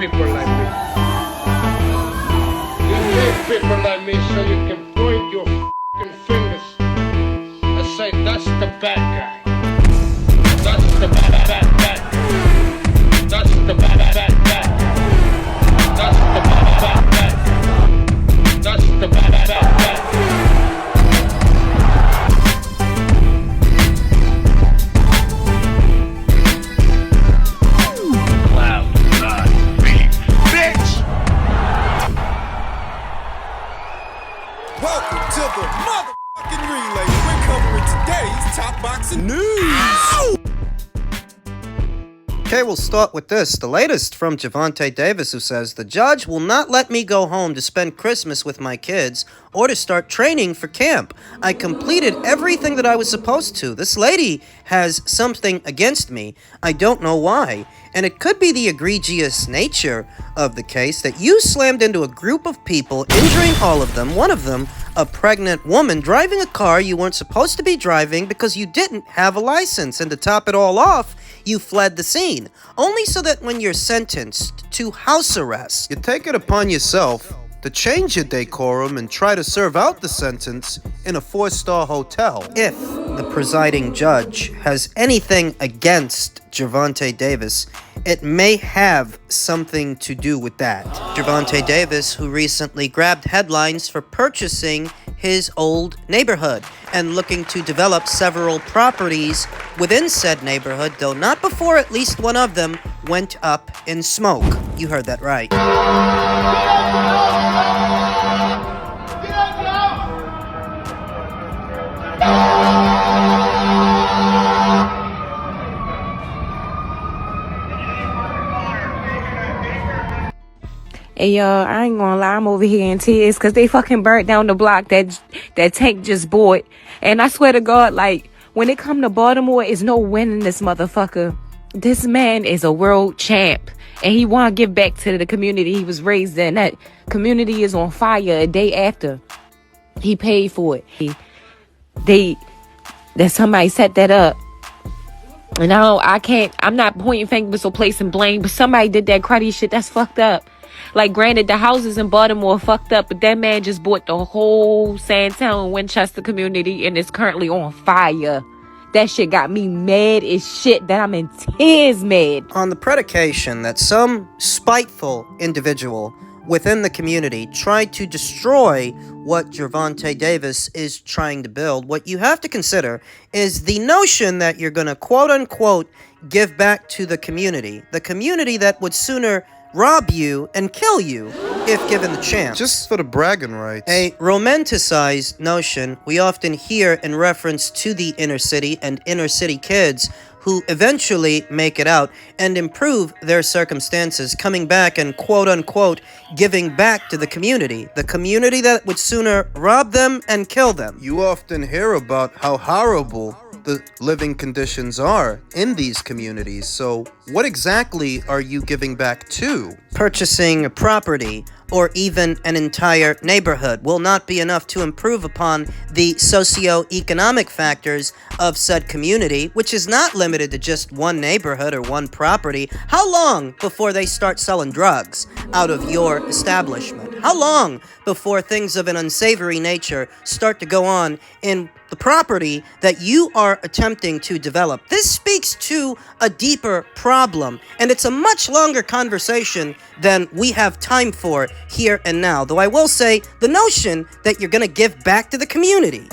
people like me. You need people like me so you can point your f***ing fingers and say, that's the bad guy. That's the bad guy. That's the bad guy. That's the bad guy. That's the bad guy. Welcome to the motherfucking relay. We're covering today's top boxing news. Okay, we'll start with this. The latest from Gervonta Davis, who says, the judge will not let me go home to spend Christmas with my kids or to start training for camp. I completed everything that I was supposed to. This lady has something against me. I don't know why. And it could be the egregious nature of the case that you slammed into a group of people, injuring all of them, one of them a pregnant woman, driving a car you weren't supposed to be driving because you didn't have a license. And to top it all off, you fled the scene, only so that when you're sentenced to house arrest, you take it upon yourself to change your decorum and try to serve out the sentence in a 4-star hotel. If the presiding judge has anything against Gervonta Davis, it may have something to do with that. Gervonta Davis, who recently grabbed headlines for purchasing his old neighborhood and looking to develop several properties within said neighborhood, though not before at least one of them went up in smoke. You heard that right. Hey y'all, I ain't gonna lie, I'm over here in tears because they fucking burnt down the block that Tank just bought. And I swear to God, like, when it come to Baltimore, it's no winning this motherfucker. This man is a world champ, and he want to give back to the community he was raised in. That community is on fire a day after he paid for it. That somebody set that up. And I'm not pointing fingers or placing blame, but somebody did that cruddy shit. That's fucked up. Like, granted, the houses in Baltimore are fucked up, but that man just bought the whole Sandtown Winchester community, and it's currently on fire. That shit got me mad as shit that I'm in tears mad. On the predication that some spiteful individual within the community tried to destroy what Gervonta Davis is trying to build, what you have to consider is the notion that you're gonna quote-unquote give back to the community that would sooner rob you and kill you if given the chance. Just for the bragging rights. A romanticized notion we often hear in reference to the inner city and inner city kids who eventually make it out and improve their circumstances, coming back and quote-unquote giving back to the community that would sooner rob them and kill them. You often hear about how horrible the living conditions are in these communities. So what exactly are you giving back to? Purchasing a property or even an entire neighborhood will not be enough to improve upon the socio-economic factors of said community, which is not limited to just one neighborhood or one property. How long before they start selling drugs out of your establishment? How long before things of an unsavory nature start to go on in the property that you are attempting to develop? This speaks to a deeper problem, and it's a much longer conversation than we have time for here and now. Though I will say, the notion that you're gonna give back to the community.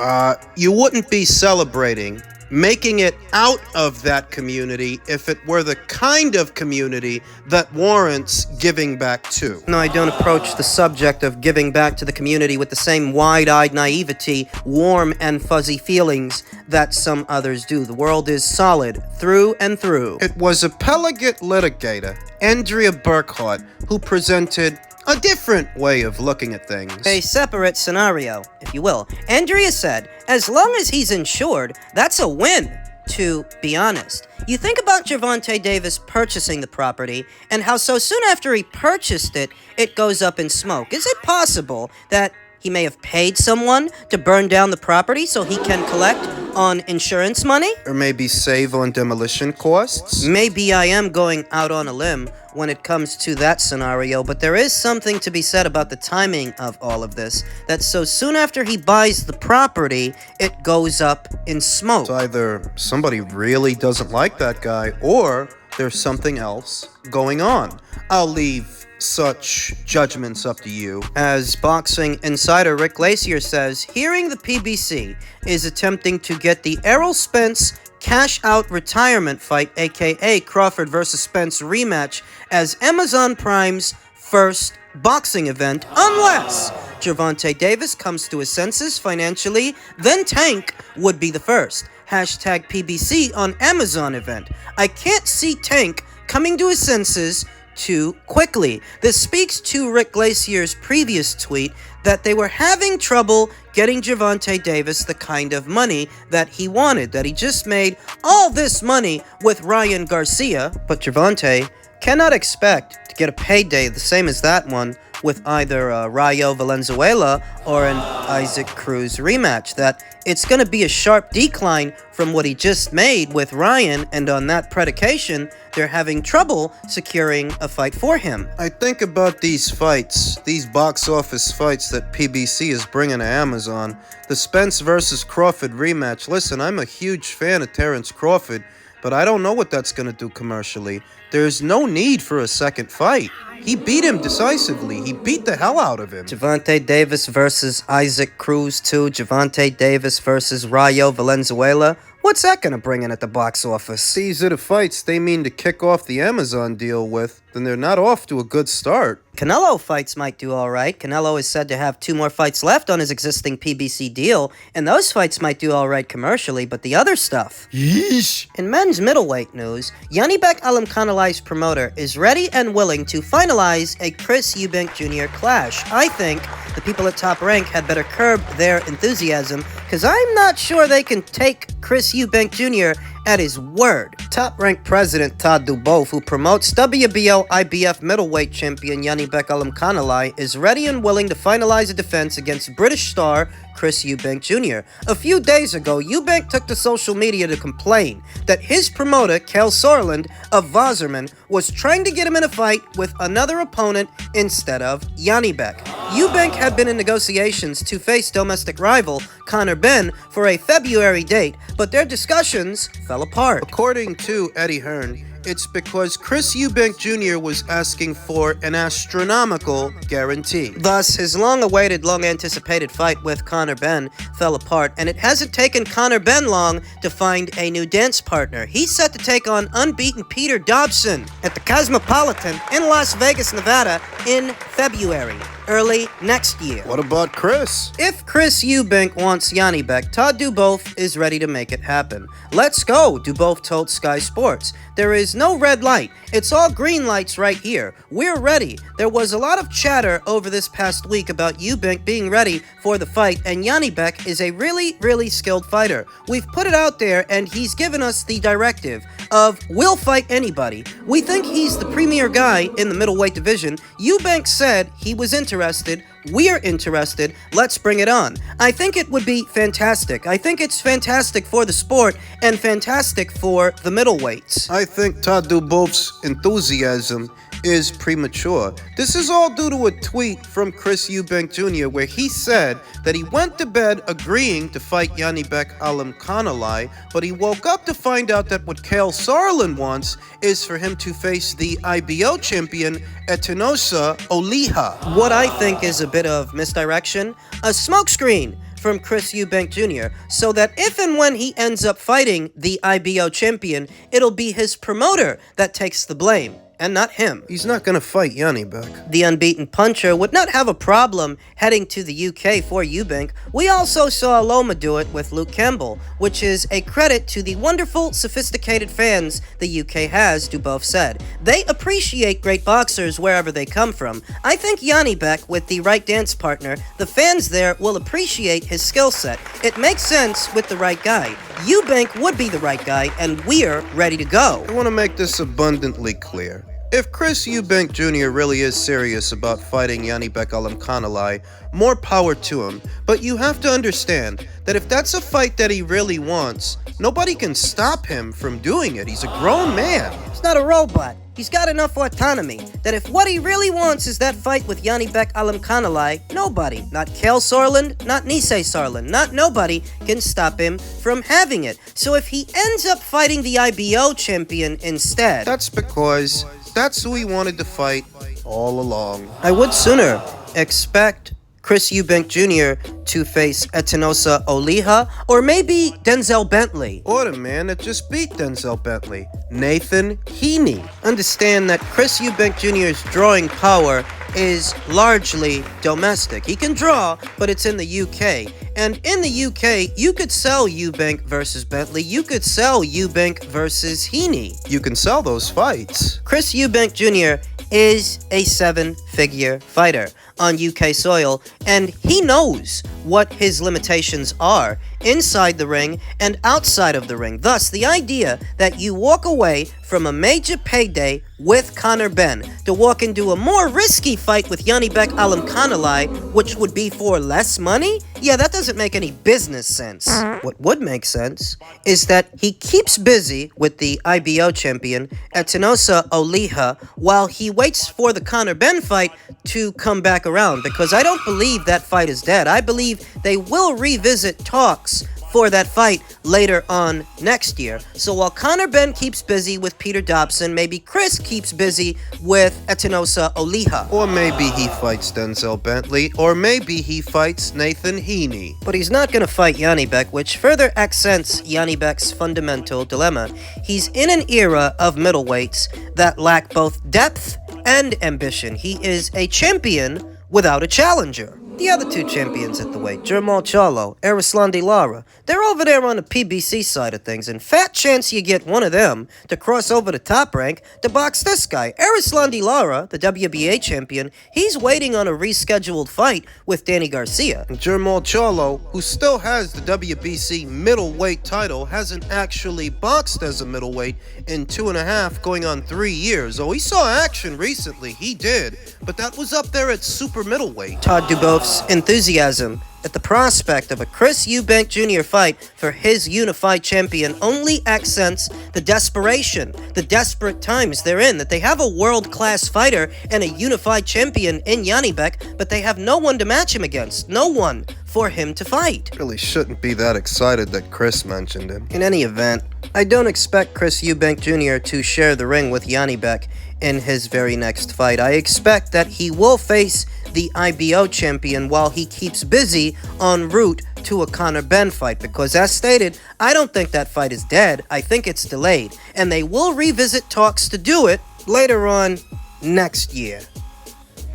You wouldn't be celebrating making it out of that community if it were the kind of community that warrants giving back to. No, I don't approach the subject of giving back to the community with the same wide-eyed naivety, warm and fuzzy feelings that some others do. The world is solid through and through. It was a Pelagic litigator, Andrea Burkhart, who presented a different way of looking at things. A separate scenario, if you will. Andrea said, as long as he's insured, that's a win, to be honest. You think about Gervonta Davis purchasing the property and how so soon after he purchased it, it goes up in smoke. Is it possible that he may have paid someone to burn down the property so he can collect on insurance money? Or maybe save on demolition costs? Maybe I am going out on a limb when it comes to that scenario, but there is something to be said about the timing of all of this, that so soon after he buys the property, it goes up in smoke. It's either somebody really doesn't like that guy, or there's something else going on. I'll leave such judgments up to you. As boxing insider Rick Glacier says, hearing the PBC is attempting to get the Errol Spence cash-out retirement fight, aka Crawford vs. Spence rematch, as Amazon Prime's first boxing event, unless Gervonta Davis comes to his senses financially, then Tank would be the first. Hashtag PBC on Amazon event. I can't see Tank coming to his senses too quickly. This speaks to Rick Glacier's previous tweet that they were having trouble getting Gervonta Davis the kind of money that he wanted, that he just made all this money with Ryan Garcia, but Gervonta cannot expect to get a payday the same as that one with either Rayo Valenzuela or an Isaac Cruz rematch, that it's going to be a sharp decline from what he just made with Ryan, and on that predication, they're having trouble securing a fight for him. I think about these fights, these box office fights that PBC is bringing to Amazon. The Spence versus Crawford rematch. Listen, I'm a huge fan of Terrence Crawford, but I don't know what that's going to do commercially. There's no need for a second fight. He beat him decisively. He beat the hell out of him. Gervonta Davis versus Isaac Cruz 2. Gervonta Davis versus Rayo Valenzuela. What's that gonna bring in at the box office? These are the fights they mean to kick off the Amazon deal with, then they're not off to a good start. Canelo fights might do alright. Canelo is said to have 2 more fights left on his existing PBC deal, and those fights might do alright commercially, but the other stuff... Yeesh! In men's middleweight news, Janibek Alimkhanalai's promoter is ready and willing to finalize a Chris Eubank Jr. clash. I think the people at Top Rank had better curb their enthusiasm, because I'm not sure they can take Chris Eubank Jr. at his word. Top Rank president Todd Duboff, who promotes WBO IBF middleweight champion Janibek Alimkhanalai, is ready and willing to finalize a defense against British star Chris Eubank Jr. A few days ago, Eubank took to social media to complain that his promoter, Kel Sorland of Wasserman, was trying to get him in a fight with another opponent instead of Janibek. Eubank had been in negotiations to face domestic rival Conor Benn for a February date, but their discussions fell apart. According to Eddie Hearn, it's because Chris Eubank Jr. was asking for an astronomical guarantee. Thus, his long-awaited, long-anticipated fight with Conor Benn fell apart, and it hasn't taken Conor Benn long to find a new dance partner. He's set to take on unbeaten Peter Dobson at the Cosmopolitan in Las Vegas, Nevada in February, early next year. What about Chris? If Chris Eubank wants Janibek, Todd Duboff is ready to make it happen. Let's go, Duboff told Sky Sports. There is no red light. It's all green lights right here. We're ready. There was a lot of chatter over this past week about Eubank being ready for the fight, and Janibek is a really, really skilled fighter. We've put it out there, and he's given us the directive of we'll fight anybody. We think he's the premier guy in the middleweight division. Eubank said he was interested. We're interested. Let's bring it on. I think it would be fantastic. I think it's fantastic for the sport and fantastic for the middleweights. I think Todd Duboff's enthusiasm is premature. This is all due to a tweet from Chris Eubank Jr. where he said that he went to bed agreeing to fight Janibek Alimkhanalai, but he woke up to find out that what Kel Sorland wants is for him to face the IBO champion Etinosa Oliha. What I think is a bit of misdirection, a smokescreen from Chris Eubank Jr., so that if and when he ends up fighting the IBO champion, it'll be his promoter that takes the blame, and not him. He's not gonna fight Janibek. The unbeaten puncher would not have a problem heading to the UK for Eubank. We also saw Loma do it with Luke Campbell, which is a credit to the wonderful, sophisticated fans the UK has, Duboff said. They appreciate great boxers wherever they come from. I think Janibek, with the right dance partner, the fans there will appreciate his skill set. It makes sense with the right guy. Eubank would be the right guy, and we're ready to go. I want to make this abundantly clear. If Chris Eubank Jr. really is serious about fighting Janibek Alimkhanalai, more power to him. But you have to understand that if that's a fight that he really wants, nobody can stop him from doing it. He's a grown man. He's not a robot. he's got enough autonomy that if what he really wants is that fight with Janibek Alimkhanalai, nobody, not Kale Sorland, not Nisei Sorland, not nobody can stop him from having it. So if he ends up fighting the IBO champion instead, That's because that's who he wanted to fight all along. I would sooner expect Chris Eubank Jr. to face Etinosa Oliha, or maybe Denzel Bentley. Or the man that just beat Denzel Bentley, Nathan Heaney. Understand that Chris Eubank Jr.'s drawing power is largely domestic. He can draw, but it's in the UK. And in the UK, you could sell Eubank versus Bentley. You could sell Eubank versus Heaney. You can sell those fights. Chris Eubank Jr. is a 7-figure fighter on UK soil, and he knows what his limitations are inside the ring and outside of the ring. Thus, the idea that you walk away from a major payday with Conor Benn to walk into a more risky fight with Janibek Alimkhanalai, which would be for less money? Yeah, that doesn't make any business sense. What would make sense is that he keeps busy with the IBO champion Etinosa Oliha while he waits for the Conor Benn fight to come back around, because I don't believe that fight is dead. I believe they will revisit talks for that fight later on next year. So while Conor Benn keeps busy with Peter Dobson, maybe Chris keeps busy with Etinosa Oliha. Or maybe he fights Denzel Bentley, or maybe he fights Nathan Heaney. But he's not going to fight Janibek, which further accents Janibek's fundamental dilemma. He's in an era of middleweights that lack both depth and ambition. He is a champion without a challenger. The other two champions at the weight, Jermall Charlo, Arislandi Lara, they're over there on the PBC side of things, and fat chance you get one of them to cross over to Top Rank to box this guy. Arislandi Lara, the WBA champion, he's waiting on a rescheduled fight with Danny Garcia. And Jermall Charlo, who still has the WBC middleweight title, hasn't actually boxed as a middleweight in 2.5 going on 3 years. Oh, he saw action recently, he did, but that was up there at super middleweight. Todd Dubof's enthusiasm at the prospect of a Chris Eubank Jr. fight for his unified champion only accents the desperation, the desperate times they're in, that they have a world-class fighter and a unified champion in Janibek, but they have no one to match him against, no one for him to fight. Really shouldn't be that excited that Chris mentioned him. In any event, I don't expect Chris Eubank Jr. to share the ring with Janibek in his very next fight. I expect that he will face the IBO champion while he keeps busy en route to a Conor Benn fight, because as stated, I don't think that fight is dead. I think it's delayed, and they will revisit talks to do it later on next year.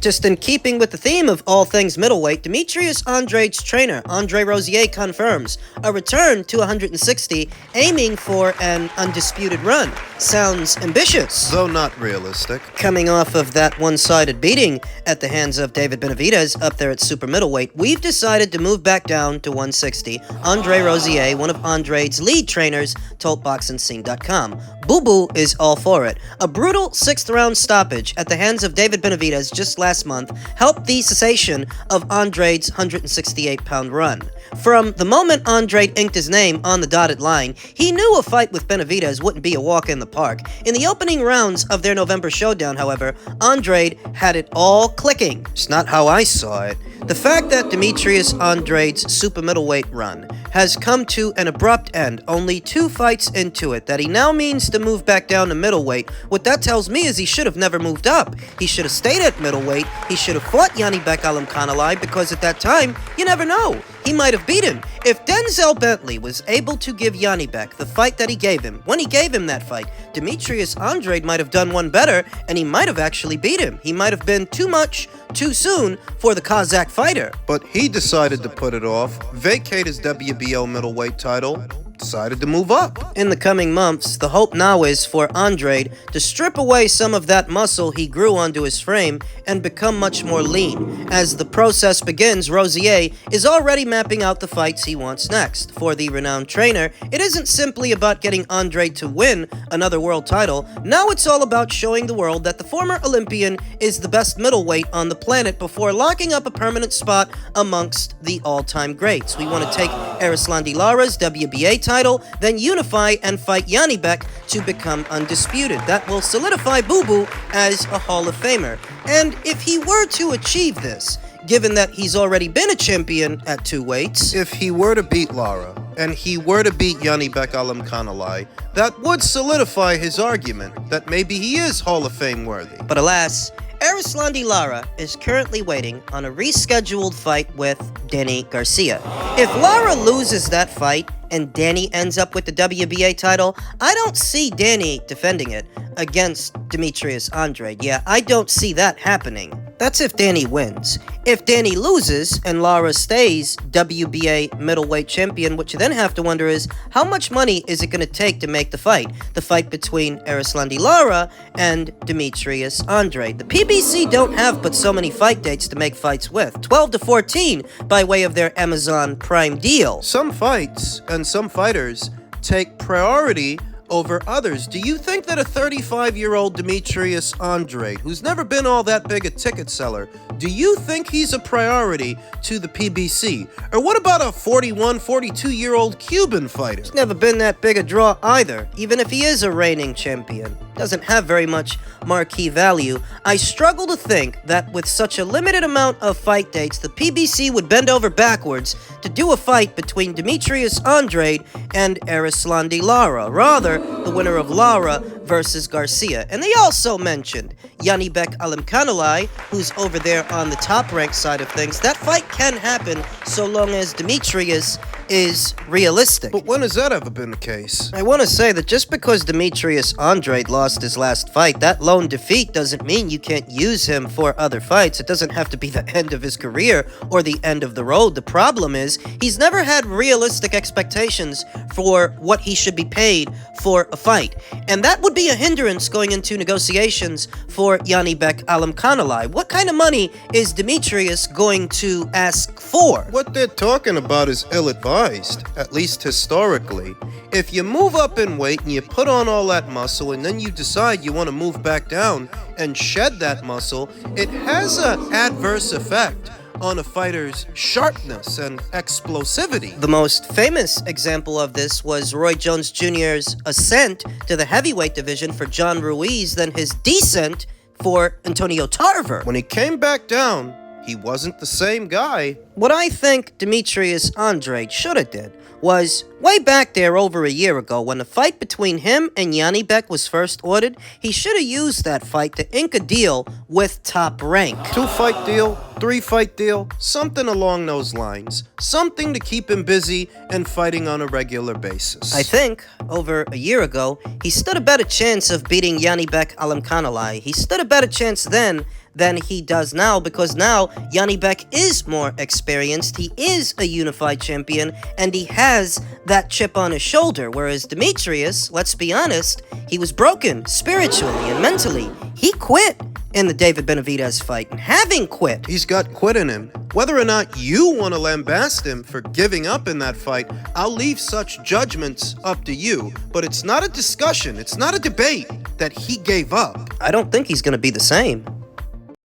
Just in keeping with the theme of all things middleweight, Demetrius Andrade's trainer, Andre Rosier, confirms a return to 160, aiming for an undisputed run. Sounds ambitious. Though not realistic. Coming off of that one-sided beating at the hands of David Benavidez up there at super middleweight, we've decided to move back down to 160. Andre Rosier, one of Andrade's lead trainers, told BoxingScene.com. Boo Boo is all for it. A brutal 6th-round stoppage at the hands of David Benavidez just last month helped the cessation of Andrade's 168-pound run. From the moment Andrade inked his name on the dotted line, he knew a fight with Benavidez wouldn't be a walk in the park. In the opening rounds of their November showdown, however, Andrade had it all clicking. It's not how I saw it. The fact that Demetrius Andrade's super middleweight run has come to an abrupt end, only 2 fights into it, that he now means to move back down to middleweight, what that tells me is he should have never moved up. He should have stayed at middleweight. He should have fought Janibek Alimkhanalai, because at that time, you never know. He might have beat him. If Denzel Bentley was able to give Janibek the fight that he gave him, when he gave him that fight, Demetrius Andrade might have done one better, and he might have actually beat him. He might have been too much, too soon for the Kazakh fighter. But he decided to put it off, vacate his WBO middleweight title, decided to move up. In the coming months, the hope now is for Andrade to strip away some of that muscle he grew onto his frame and become much more lean. As the process begins, Rosier is already mapping out the fights he wants next. For the renowned trainer, it isn't simply about getting Andrade to win another world title. Now it's all about showing the world that the former Olympian is the best middleweight on the planet before locking up a permanent spot amongst the all-time greats. We want to take Arislandi Lara's WBA title, then unify and fight Janibek to become undisputed. That will solidify Boo Boo as a Hall of Famer. And if he were to achieve this, given that he's already been a champion at 2 weights, If he were to beat Lara, and he were to beat Janibek Alimkhanalai, that would solidify his argument that maybe he is Hall of Fame worthy. but alas, Arislandi Lara is currently waiting on a rescheduled fight with Danny Garcia. If Lara loses that fight and Danny ends up with the WBA title, I don't see Danny defending it against Demetrius Andrade. Yeah, I don't see that happening. That's if Danny wins. If Danny loses and Lara stays WBA middleweight champion, what you then have to wonder is, how much money is it going to take to make the fight? The fight between Arislandi Lara and Demetrius Andrade. The PBC don't have but so many fight dates to make fights with. 12 to 14 by way of their Amazon Prime deal. Some fights and some fighters take priority over others. Do you think that a 35-year-old Demetrius Andrade, who's never been all that big a ticket seller, do you think he's a priority to the PBC? Or what about a 41, 42-year-old Cuban fighter? Never been that big a draw either, even if he is a reigning champion. Doesn't have very much marquee value. I struggle to think that with such a limited amount of fight dates, the PBC would bend over backwards to do a fight between Demetrius Andrade and Arislandi Lara. Rather, the winner of Lara versus Garcia. And they also mentioned Janibek Alimkhanalai, who's over there on the top-ranked side of things. That fight can happen so long as Demetrius is realistic. But when has that ever been the case? I want to say that just because Demetrius Andrade lost his last fight, that lone defeat doesn't mean you can't use him for other fights. It doesn't have to be the end of his career or the end of the road. The problem is he's never had realistic expectations for what he should be paid for a fight. And that would be a hindrance going into negotiations for Janibek Alimkhanalai. What kind of money is Demetrius going to ask for? What they're talking about is ill-advised, at least historically. If you move up in weight and you put on all that muscle and then you decide you want to move back down and shed that muscle, it has an adverse effect on a fighter's sharpness and explosivity. The most famous example of this was Roy Jones Jr.'s ascent to the heavyweight division for John Ruiz, then his descent for Antonio Tarver. When he came back down, he wasn't the same guy. What I think Demetrius Andrade should have did was, way back there over a year ago, when the fight between him and Janibek was first ordered, he should have used that fight to ink a deal with Top Rank. 2-fight deal, 3-fight deal, something along those lines. Something to keep him busy and fighting on a regular basis. I think, over a year ago, he stood a better chance of beating Janibek Alimkhanalai. He stood a better chance then than he does now, because now Janibek is more experienced, he is a unified champion, and he has that chip on his shoulder, whereas Demetrius, let's be honest, he was broken spiritually and mentally. He quit in the David Benavidez fight, and having quit, He's got quit in him. Whether or not you want to lambast him for giving up in that fight, I'll leave such judgments up to you. But it's not a discussion, it's not a debate that he gave up. I don't think he's gonna be the same.